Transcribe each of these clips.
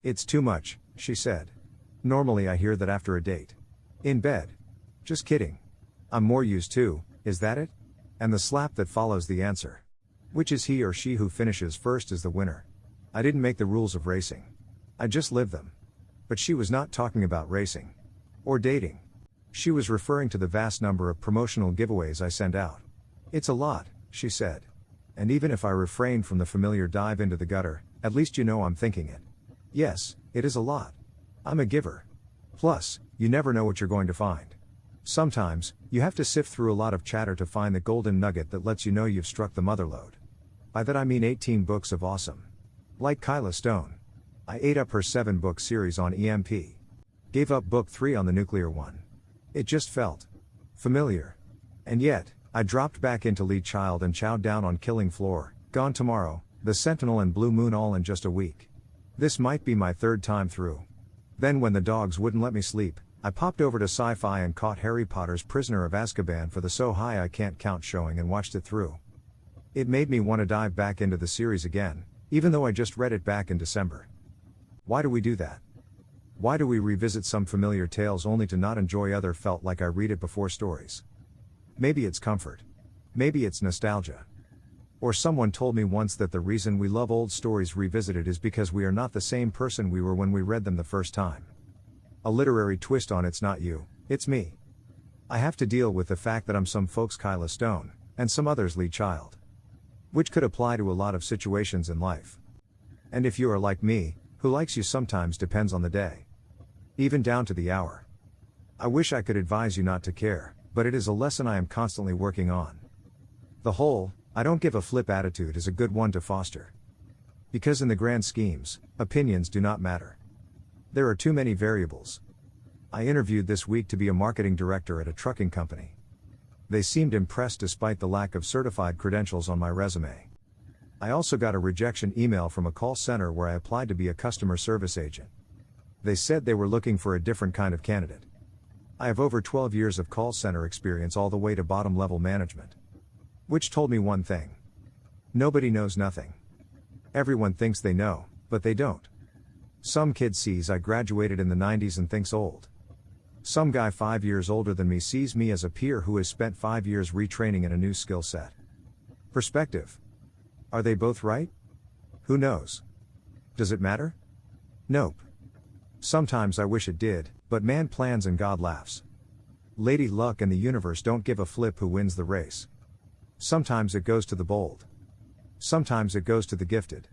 It's too much, she said. Normally I hear that after a date. In bed. Just kidding. I'm more used to, is that it? And the slap that follows the answer. Which is he or she who finishes first is the winner. I didn't make the rules of racing. I just lived them. But she was not talking about racing. Or dating. She was referring to the vast number of promotional giveaways I send out. It's a lot, she said. And even if I refrain from the familiar dive into the gutter, at least you know I'm thinking it. Yes, it is a lot. I'm a giver. Plus, you never know what you're going to find. Sometimes, you have to sift through a lot of chatter to find the golden nugget that lets you know you've struck the motherlode. By that I mean 18 books of awesome. Like Kyla Stone. I ate up her 7-book series on EMP. Gave up book 3 on the nuclear one. It just felt familiar. And yet, I dropped back into Lead Child and chowed down on Killing Floor, Gone Tomorrow, The Sentinel and Blue Moon all in just a week. This might be my 3rd time through. Then when the dogs wouldn't let me sleep, I popped over to Sci-Fi and caught Harry Potter's Prisoner of Azkaban for the So High I Can't Count showing and watched it through. It made me want to dive back into the series again, even though I just read it back in December. Why do we do that? Why do we revisit some familiar tales only to not enjoy other felt like I read it before stories? Maybe it's comfort. Maybe it's nostalgia. Or someone told me once that the reason we love old stories revisited is because we are not the same person we were when we read them the first time. A literary twist on It's Not You, It's Me. I have to deal with the fact that I'm some folks' Kyla Stone, and some others' Lead Child. Which could apply to a lot of situations in life. And if you are like me, who likes you sometimes depends on the day. Even down to the hour. I wish I could advise you not to care, but it is a lesson I am constantly working on. The whole, I don't give a flip attitude is a good one to foster. Because in the grand schemes, opinions do not matter. There are too many variables. I interviewed this week to be a marketing director at a trucking company. They seemed impressed despite the lack of certified credentials on my resume. I also got a rejection email from a call center where I applied to be a customer service agent. They said they were looking for a different kind of candidate. I have over 12 years of call center experience all the way to bottom level management. Which told me one thing. Nobody knows nothing. Everyone thinks they know, but they don't. Some kid sees I graduated in the 90s and thinks old. Some guy 5 years older than me sees me as a peer who has spent 5 years retraining in a new skill set. Perspective. Are they both right? Who knows? Does it matter? Nope. Sometimes I wish it did, but man plans and God laughs. Lady Luck and the universe don't give a flip who wins the race. Sometimes it goes to the bold. Sometimes it goes to the gifted.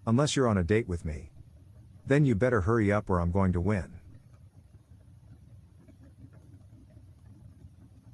Unless you're on a date with me. Then you better hurry up or I'm going to win.